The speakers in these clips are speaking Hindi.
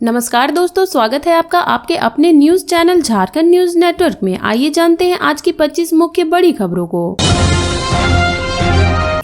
नमस्कार दोस्तों, स्वागत है आपका आपके अपने news channel Jharkhand news network में। आइए जानते हैं आज की 25 मुख्य बड़ी खबरों को।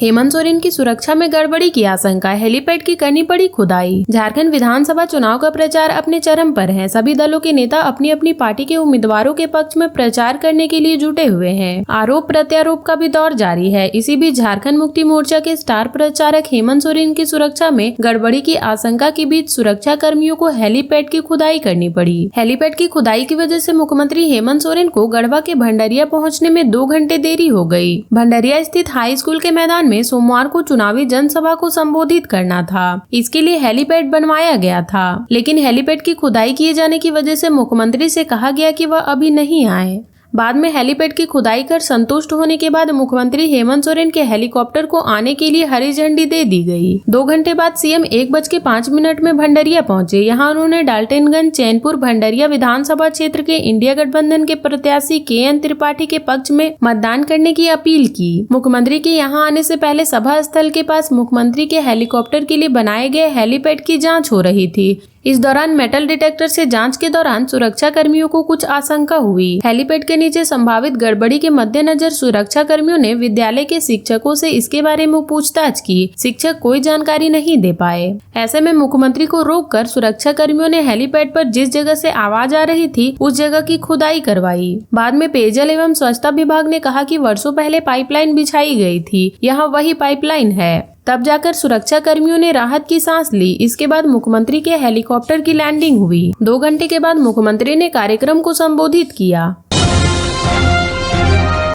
हेमंत सोरेन की सुरक्षा में गड़बड़ी की आशंका, हेलीपैड की करनी पड़ी खुदाई। झारखंड विधानसभा चुनाव का प्रचार अपने चरम पर है। सभी दलों के नेता अपनी अपनी पार्टी के उम्मीदवारों के पक्ष में प्रचार करने के लिए जुटे हुए हैं। आरोप प्रत्यारोप का भी दौर जारी है। इसी बीच झारखंड मुक्ति मोर्चा के स्टार प्रचारक हेमंत सोरेन की सुरक्षा में गड़बड़ी की आशंका के बीच सुरक्षा कर्मियों को हेलीपैड की खुदाई करनी पड़ी। हेलीपैड की खुदाई की वजह से मुख्यमंत्री हेमंत सोरेन को गढ़वा के भंडरिया पहुँचने में 2 घंटे देरी हो गयी। भंडरिया स्थित हाई स्कूल के मैदान में सोमवार को चुनावी जनसभा को संबोधित करना था। इसके लिए हेलीपैड बनवाया गया था, लेकिन हेलीपैड की खुदाई किए जाने की वजह से मुख्यमंत्री से कहा गया कि वह अभी नहीं आए। बाद में हेलीपैड की खुदाई कर संतुष्ट होने के बाद मुख्यमंत्री हेमंत सोरेन के हेलीकॉप्टर को आने के लिए हरी झंडी दे दी गई। 2 घंटे बाद सीएम 1:05 में भंडरिया पहुंचे। यहां उन्होंने डाल्टनगंज, चैनपुर, भंडरिया विधानसभा क्षेत्र के इंडिया गठबंधन के प्रत्याशी KN त्रिपाठी के पक्ष में मतदान करने की अपील की। मुख्यमंत्री के यहां आने से पहले सभा स्थल के पास मुख्यमंत्री के हेलीकॉप्टर के लिए बनाए गए हेलीपैड की जाँच हो रही थी। इस दौरान मेटल डिटेक्टर से जांच के दौरान सुरक्षा कर्मियों को कुछ आशंका हुई। हेलीपैड के नीचे संभावित गड़बड़ी के मद्देनजर सुरक्षा कर्मियों ने विद्यालय के शिक्षकों से इसके बारे में पूछताछ की। शिक्षक कोई जानकारी नहीं दे पाए। ऐसे में मुख्यमंत्री को रोककर सुरक्षा कर्मियों ने हेलीपैड पर जिस जगह से आवाज आ रही थी उस जगह की खुदाई करवाई। बाद में पेयजल एवं स्वच्छता विभाग ने कहा कि वर्षों पहले पाइपलाइन बिछाई गई थी, यहाँ वही पाइपलाइन है। तब जाकर सुरक्षा कर्मियों ने राहत की सांस ली। इसके बाद मुख्यमंत्री के हेलीकॉप्टर की लैंडिंग हुई। 2 घंटे के बाद मुख्यमंत्री ने कार्यक्रम को संबोधित किया।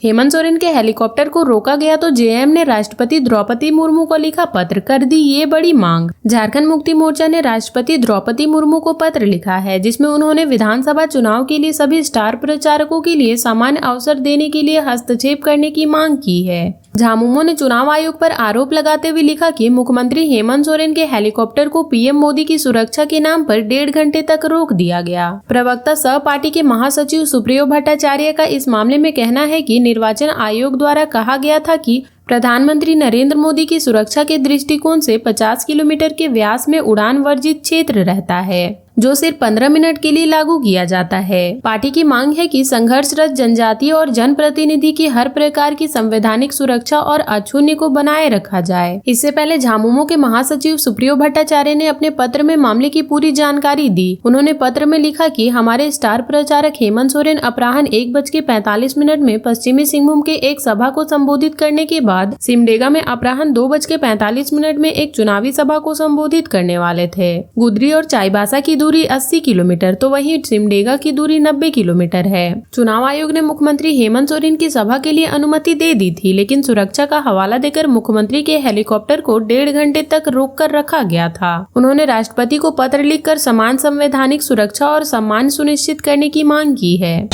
हेमंत सोरेन के हेलीकॉप्टर को रोका गया तो जेएम ने राष्ट्रपति द्रौपदी मुर्मू को लिखा पत्र, कर दी ये बड़ी मांग। झारखंड मुक्ति मोर्चा ने राष्ट्रपति द्रौपदी मुर्मू को पत्र लिखा है, जिसमें उन्होंने विधानसभा चुनाव के लिए सभी स्टार प्रचारकों के लिए समान अवसर देने के लिए हस्तक्षेप करने की मांग की है। झामुमो ने चुनाव आयोग पर आरोप लगाते हुए लिखा कि मुख्यमंत्री हेमंत सोरेन के हेलीकॉप्टर को पीएम मोदी की सुरक्षा के नाम पर 1.5 घंटे तक रोक दिया गया। प्रवक्ता सह पार्टी के महासचिव सुप्रियो भट्टाचार्य का इस मामले में कहना है कि निर्वाचन आयोग द्वारा कहा गया था कि प्रधानमंत्री नरेंद्र मोदी की सुरक्षा के दृष्टिकोण से 50 किलोमीटर के व्यास में उड़ान वर्जित क्षेत्र रहता है, जो सिर्फ 15 मिनट के लिए लागू किया जाता है। पार्टी की मांग है कि संघर्षरत जनजातीय और जनप्रतिनिधि की हर प्रकार की संवैधानिक सुरक्षा और अक्षुण्य को बनाए रखा जाए। इससे पहले झामुमो के महासचिव सुप्रियो भट्टाचार्य ने अपने पत्र में मामले की पूरी जानकारी दी। उन्होंने पत्र में लिखा कि हमारे स्टार प्रचारक हेमंत सोरेन अपराह्न 1:45 में पश्चिमी सिंहभूम के एक सभा को संबोधित करने के बाद सिमडेगा में अपराह्न 2:45 में एक चुनावी सभा को संबोधित करने वाले थे। गुदरी और चाईबासा की दूरी 80 किलोमीटर तो वहीं सिमडेगा की दूरी 90 किलोमीटर है। चुनाव आयोग ने मुख्यमंत्री हेमंत सोरेन की सभा के लिए अनुमति दे दी थी, लेकिन सुरक्षा का हवाला देकर मुख्यमंत्री के हेलीकॉप्टर को 1.5 घंटे तक रोक कर रखा गया था। उन्होंने राष्ट्रपति को पत्र लिखकर समान संवैधानिक सुरक्षा और सम्मान सुनिश्चित करने की मांग की है।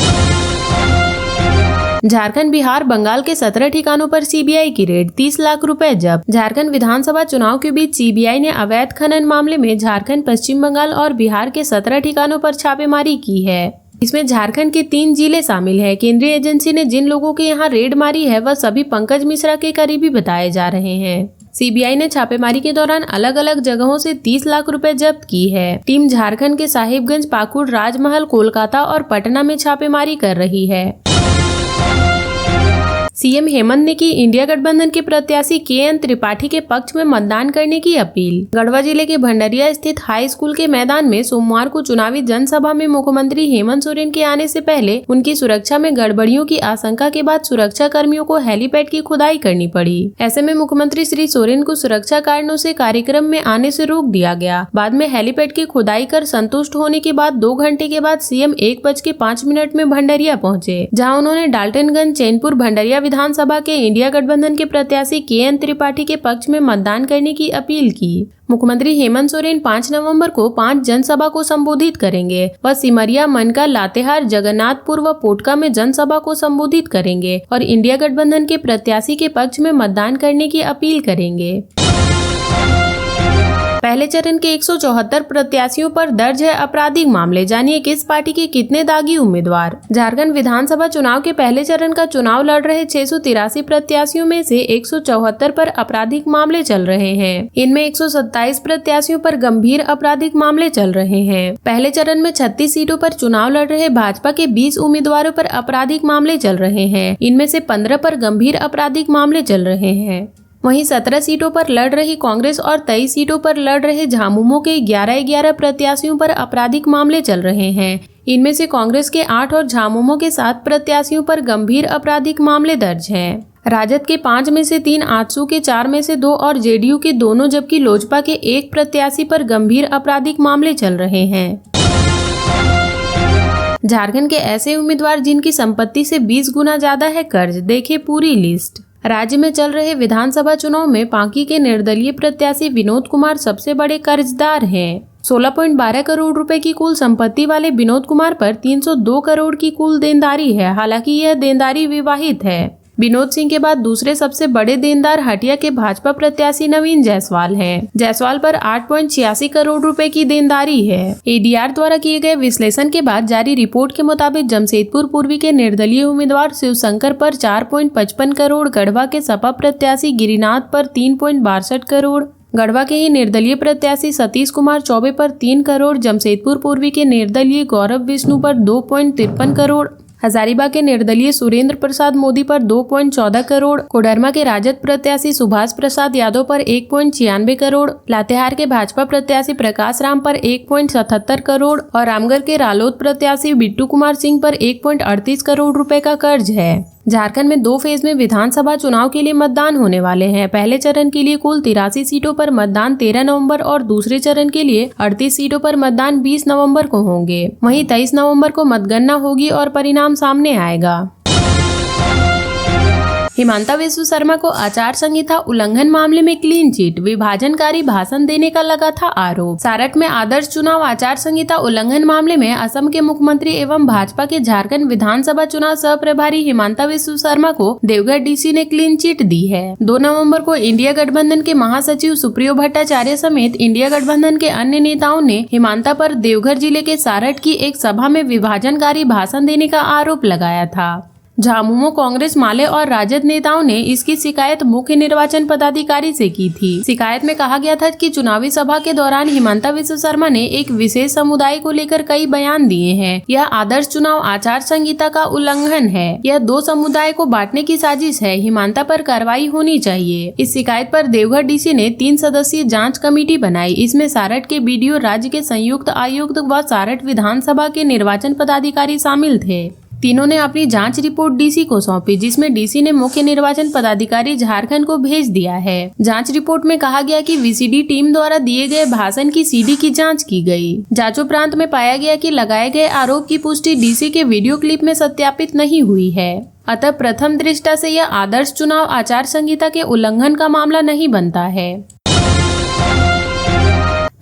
झारखंड, बिहार, बंगाल के 17 ठिकानों पर सीबीआई की रेड, 30 लाख रुपए जब्त। झारखंड विधानसभा चुनाव के बीच सीबीआई ने अवैध खनन मामले में झारखंड, पश्चिम बंगाल और बिहार के 17 ठिकानों पर छापेमारी की है। इसमें झारखंड के 3 जिले शामिल है। केंद्रीय एजेंसी ने जिन लोगों के यहाँ रेड मारी है वह सभी पंकज मिश्रा के करीबी बताए जा रहे हैं। सीबीआई ने छापेमारी के दौरान अलग अलग जगहों से 30 लाख रुपए जब्त की है। टीम झारखंड के साहिबगंज, पाकुड़, राजमहल, कोलकाता और पटना में छापेमारी कर रही है। सीएम हेमंत ने की इंडिया गठबंधन के प्रत्याशी KN त्रिपाठी के पक्ष में मतदान करने की अपील। गढ़वा जिले के भंडरिया स्थित हाई स्कूल के मैदान में सोमवार को चुनावी जनसभा में मुख्यमंत्री हेमंत सोरेन के आने से पहले उनकी सुरक्षा में गड़बड़ियों की आशंका के बाद सुरक्षा कर्मियों को हेलीपैड की खुदाई करनी पड़ी। ऐसे में मुख्यमंत्री श्री सोरेन को सुरक्षा कारणों से कार्यक्रम में आने से रोक दिया गया। बाद में हेलीपैड की खुदाई कर संतुष्ट होने के बाद 2 घंटे के बाद सीएम 1:05 में भंडरिया पहुँचे, जहाँ उन्होंने डाल्टनगंज, चैनपुर, भंडरिया विधानसभा के इंडिया गठबंधन के प्रत्याशी KN त्रिपाठी के पक्ष में मतदान करने की अपील की। मुख्यमंत्री हेमंत सोरेन 5 नवंबर को 5 जनसभा को संबोधित करेंगे। वह सिमरिया, मनका, लातेहार, जगन्नाथपुर व पोटका में जनसभा को संबोधित करेंगे और इंडिया गठबंधन के प्रत्याशी के पक्ष में मतदान करने की अपील करेंगे। पहले चरण के 174 प्रत्याशियों पर दर्ज है आपराधिक मामले। जानिए किस पार्टी के कितने दागी उम्मीदवार। झारखंड विधानसभा चुनाव के पहले चरण का चुनाव लड़ रहे 683 प्रत्याशियों में से 174 पर आपराधिक मामले चल रहे हैं। इनमें 127 प्रत्याशियों पर गंभीर आपराधिक मामले चल रहे हैं। पहले चरण में 36 सीटों पर चुनाव लड़ रहे भाजपा के 20 उम्मीदवारों पर आपराधिक मामले चल रहे हैं। इनमें से 15 पर गंभीर आपराधिक मामले चल रहे हैं। वहीं 17 सीटों पर लड़ रही कांग्रेस और 23 सीटों पर लड़ रहे झामुमो के 11 प्रत्याशियों पर आपराधिक मामले चल रहे हैं। इनमें से कांग्रेस के 8 और झामुमो के 7 प्रत्याशियों पर गंभीर आपराधिक मामले दर्ज हैं। राजद के 5 में से 3, आजसू के 4 में से 2 और जेडीयू के दोनों, जबकि लोजपा के 1 प्रत्याशी पर गंभीर आपराधिक मामले चल रहे हैं। झारखंड के ऐसे उम्मीदवार जिनकी संपत्ति से 20 गुना ज्यादा है कर्ज, देखिए पूरी लिस्ट। राज्य में चल रहे विधानसभा चुनाव में पांकी के निर्दलीय प्रत्याशी विनोद कुमार सबसे बड़े कर्जदार हैं। 16.12 करोड़ रुपए की कुल संपत्ति वाले विनोद कुमार पर 302 करोड़ की कुल देनदारी है। हालांकि यह देनदारी विवाहित है। विनोद सिंह के बाद दूसरे सबसे बड़े देनदार हटिया के भाजपा प्रत्याशी नवीन जायसवाल हैं। जायसवाल पर 8.86 करोड़ रुपए की देनदारी है। एडीआर द्वारा किए गए विश्लेषण के बाद जारी रिपोर्ट के मुताबिक जमशेदपुर पूर्वी के निर्दलीय उम्मीदवार शिवशंकर पर 4.55 करोड़, गढ़वा के सपा प्रत्याशी गिरिनाथ पर 3.62 करोड़, गढ़वा के ही निर्दलीय प्रत्याशी सतीश कुमार चौबे पर 3 करोड़, जमशेदपुर पूर्वी के निर्दलीय गौरव विष्णु पर 2.53 करोड़, हजारीबाग के निर्दलीय सुरेंद्र प्रसाद मोदी पर 2.14 करोड़, कोडरमा के राजद प्रत्याशी सुभाष प्रसाद यादव पर 1.96 करोड़, लातेहार के भाजपा प्रत्याशी प्रकाश राम पर 1.77 करोड़ और रामगढ़ के रालोद प्रत्याशी बिट्टू कुमार सिंह पर 1.38 करोड़ रुपए का कर्ज है। झारखंड में 2 फेज में विधानसभा चुनाव के लिए मतदान होने वाले हैं। पहले चरण के लिए कुल 83 सीटों पर मतदान 13 नवंबर और दूसरे चरण के लिए 38 सीटों पर मतदान 20 नवंबर को होंगे। वहीं 23 नवंबर को मतगणना होगी और परिणाम सामने आएगा। हिमांता विश्व शर्मा को आचार संहिता उल्लंघन मामले में क्लीन चिट, विभाजनकारी भाषण देने का लगा था आरोप। सारठ में आदर्श चुनाव आचार संहिता उल्लंघन मामले में असम के मुख्यमंत्री एवं भाजपा के झारखंड विधानसभा चुनाव सह प्रभारी हिमांता विश्व शर्मा को देवघर डीसी ने क्लीन चिट दी है। 2 नवम्बर को इंडिया गठबंधन के महासचिव सुप्रियो भट्टाचार्य समेत इंडिया गठबंधन के अन्य नेताओं ने हिमांता पर देवघर जिले के सारठ की एक सभा में विभाजनकारी भाषण देने का आरोप लगाया था। झामुमो, कांग्रेस, माले और राजद नेताओं ने इसकी शिकायत मुख्य निर्वाचन पदाधिकारी से की थी। शिकायत में कहा गया था कि चुनावी सभा के दौरान हिमांता विश्व शर्मा ने एक विशेष समुदाय को लेकर कई बयान दिए हैं। यह आदर्श चुनाव आचार संहिता का उल्लंघन है। यह 2 समुदाय को बांटने की साजिश है। हिमांता पर कार्रवाई होनी चाहिए। इस शिकायत पर देवघर डीसी ने 3 सदस्यीय जाँच कमेटी बनाई। इसमें सारठ के बीडीओ, राज्य के संयुक्त आयुक्त व सारठ विधानसभा के निर्वाचन पदाधिकारी शामिल थे। तीनों ने अपनी जांच रिपोर्ट डीसी को सौंपी, जिसमें डीसी ने मुख्य निर्वाचन पदाधिकारी झारखंड को भेज दिया है। जांच रिपोर्ट में कहा गया कि वीसीडी टीम द्वारा दिए गए भाषण की सीडी की जांच की गई। जांचोपरांत में पाया गया कि लगाए गए आरोप की पुष्टि डीसी के वीडियो क्लिप में सत्यापित नहीं हुई है। अतः प्रथम दृष्टया से यह आदर्श चुनाव आचार संहिता के उल्लंघन का मामला नहीं बनता है।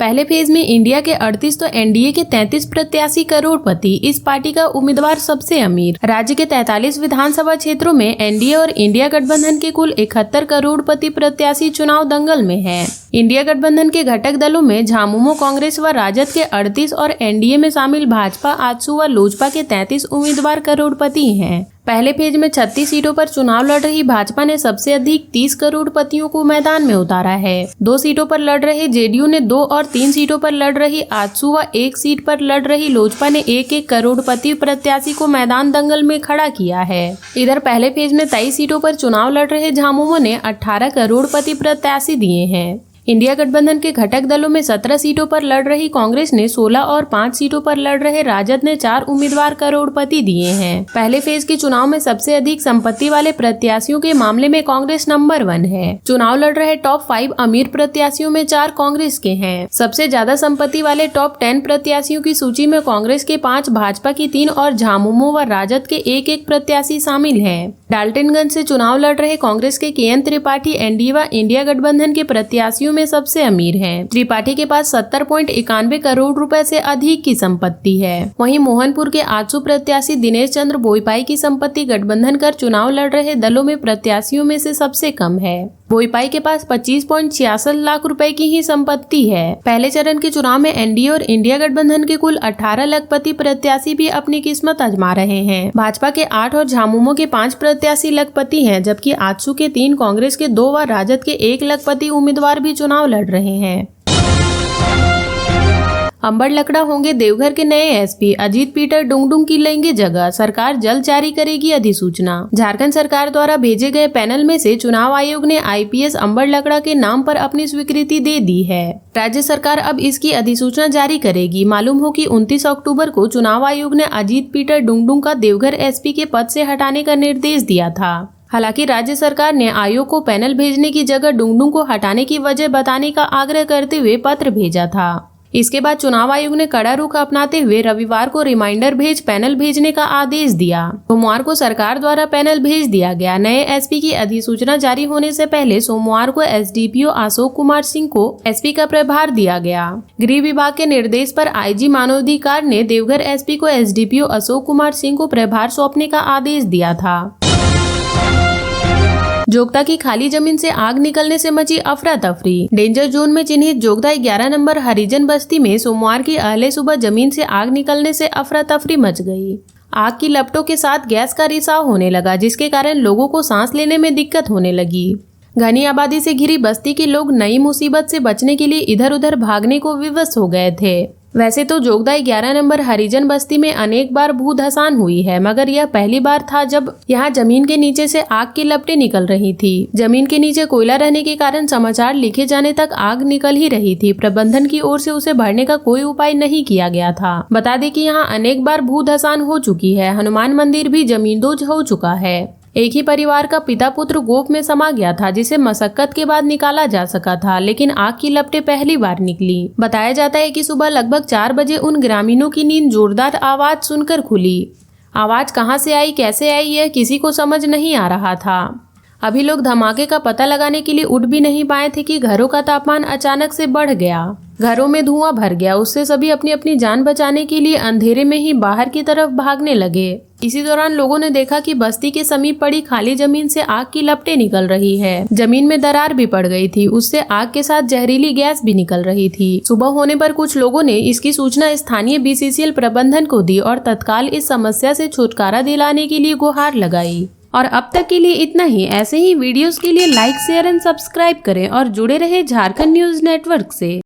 पहले फेज में इंडिया के 38 तो एनडीए के 33 प्रत्याशी करोड़पति। इस पार्टी का उम्मीदवार सबसे अमीर। राज्य के 43 विधानसभा क्षेत्रों में एनडीए और इंडिया गठबंधन के कुल 71 करोड़पति प्रत्याशी चुनाव दंगल में हैं। इंडिया गठबंधन के घटक दलों में झामुमो, कांग्रेस व राजद के 38 और एनडीए में शामिल भाजपा, आजसू व लोजपा के 33 उम्मीदवार करोड़पति हैं। पहले फेज में 36 सीटों पर चुनाव लड़ रही भाजपा ने सबसे अधिक 30 करोड़पतियों को मैदान में उतारा है। 2 सीटों पर लड़ रहे जेडीयू ने 2 और 3 सीटों पर लड़ रही आजसू व 1 सीट पर लड़ रही लोजपा ने 1-1 करोड़पति प्रत्याशी को मैदान दंगल में खड़ा किया है। इधर पहले फेज में 23 सीटों पर चुनाव लड़ रहे झामुमो ने 18 करोड़पति प्रत्याशी दिए हैं। इंडिया गठबंधन के घटक दलों में 17 सीटों पर लड़ रही कांग्रेस ने 16 और 5 सीटों पर लड़ रहे राजद ने 4 उम्मीदवार करोड़पति दिए हैं। पहले फेज के चुनाव में सबसे अधिक संपत्ति वाले प्रत्याशियों के मामले में कांग्रेस नंबर 1 है। चुनाव लड़ रहे टॉप 5 अमीर प्रत्याशियों में 4 कांग्रेस के हैं। सबसे ज्यादा संपत्ति वाले टॉप 10 प्रत्याशियों की सूची में कांग्रेस के 5, भाजपा की 3 और झामुमो व राजद के 1-1 प्रत्याशी शामिल हैं। डाल्टनगंज से चुनाव लड़ रहे कांग्रेस के केएन त्रिपाठी एनडीए व इंडिया गठबंधन के प्रत्याशियों में सबसे अमीर हैं। त्रिपाठी के पास 70.91 करोड़ रुपए से अधिक की संपत्ति है। वहीं मोहनपुर के आजसू प्रत्याशी दिनेश चंद्र बोईपाई की संपत्ति गठबंधन कर चुनाव लड़ रहे दलों में प्रत्याशियों में से सबसे कम है। बोईपाई के पास 25.66 लाख रुपए की ही संपत्ति है। पहले चरण के चुनाव में एनडीए और इंडिया गठबंधन के कुल 18 लखपति प्रत्याशी भी अपनी किस्मत आजमा रहे हैं। भाजपा के 8 और झामुमो के 5 प्रत्याशी लखपति हैं, जबकि आजसू के 3, कांग्रेस के 2 व राजद के 1 लखपति उम्मीदवार भी चुनाव लड़ रहे हैं। अंबर लकड़ा होंगे देवघर के नए एसपी, अजीत पीटर डुंगडुंग की लेंगे जगह, सरकार जल्द जारी करेगी अधिसूचना। झारखंड सरकार द्वारा भेजे गए पैनल में से चुनाव आयोग ने आईपीएस अंबर लकड़ा के नाम पर अपनी स्वीकृति दे दी है। राज्य सरकार अब इसकी अधिसूचना जारी करेगी। मालूम हो कि 29 अक्टूबर को चुनाव आयोग ने अजीत पीटर डुंगडुंग का देवघर एसपी के पद से हटाने का निर्देश दिया था। हालांकि राज्य सरकार ने आयोग को पैनल भेजने की जगह डुंगडुंग को हटाने की वजह बताने का आग्रह करते हुए पत्र भेजा था। इसके बाद चुनाव आयोग ने कड़ा रुख अपनाते हुए रविवार को रिमाइंडर भेज पैनल भेजने का आदेश दिया। सोमवार को सरकार द्वारा पैनल भेज दिया गया। नए एसपी की अधिसूचना जारी होने से पहले सोमवार को एसडीपीओ अशोक कुमार सिंह को एसपी का प्रभार दिया गया। गृह विभाग के निर्देश पर आईजी मानवाधिकार ने देवघर एसपी को एसडीपीओ अशोक कुमार सिंह को प्रभार सौंपने का आदेश दिया था। जोगदा की खाली जमीन से आग निकलने से मची अफरा तफरी। डेंजर जोन में चिन्हित जोगदा 11 नंबर हरिजन बस्ती में सोमवार की अहले सुबह जमीन से आग निकलने से अफरा तफरी मच गई। आग की लपटों के साथ गैस का रिसाव होने लगा, जिसके कारण लोगों को सांस लेने में दिक्कत होने लगी। घनी आबादी से घिरी बस्ती के लोग नई मुसीबत से बचने के लिए इधर उधर भागने को विवश हो गए थे। वैसे तो जोगदा 11 नंबर हरिजन बस्ती में अनेक बार भू धसान हुई है, मगर यह पहली बार था जब यहाँ जमीन के नीचे से आग की लपटें निकल रही थी। जमीन के नीचे कोयला रहने के कारण समाचार लिखे जाने तक आग निकल ही रही थी। प्रबंधन की ओर से उसे भरने का कोई उपाय नहीं किया गया था। बता दें कि यहाँ अनेक बार भू धसान हो चुकी है। हनुमान मंदिर भी जमींदोज हो चुका है। एक ही परिवार का पिता पुत्र गोफ में समा गया था, जिसे मशक्कत के बाद निकाला जा सका था, लेकिन आग की लपटें पहली बार निकली। बताया जाता है कि सुबह लगभग 4 बजे उन ग्रामीणों की नींद जोरदार आवाज सुनकर खुली। आवाज कहां से आई, कैसे आई, यह किसी को समझ नहीं आ रहा था। अभी लोग धमाके का पता लगाने के लिए उठ भी नहीं पाए थे कि घरों का तापमान अचानक से बढ़ गया। घरों में धुआं भर गया। उससे सभी अपनी अपनी जान बचाने के लिए अंधेरे में ही बाहर की तरफ भागने लगे। इसी दौरान लोगों ने देखा कि बस्ती के समीप पड़ी खाली जमीन से आग की लपटें निकल रही है। जमीन में दरार भी पड़ गई थी। उससे आग के साथ जहरीली गैस भी निकल रही थी। सुबह होने पर कुछ लोगों ने इसकी सूचना स्थानीय बीसीसीएल प्रबंधन को दी और तत्काल इस समस्या से छुटकारा दिलाने के लिए गुहार लगाई। और अब तक के लिए इतना ही। ऐसे ही वीडियोस के लिए लाइक, शेयर एंड सब्सक्राइब करें और जुड़े रहे झारखंड न्यूज नेटवर्क से।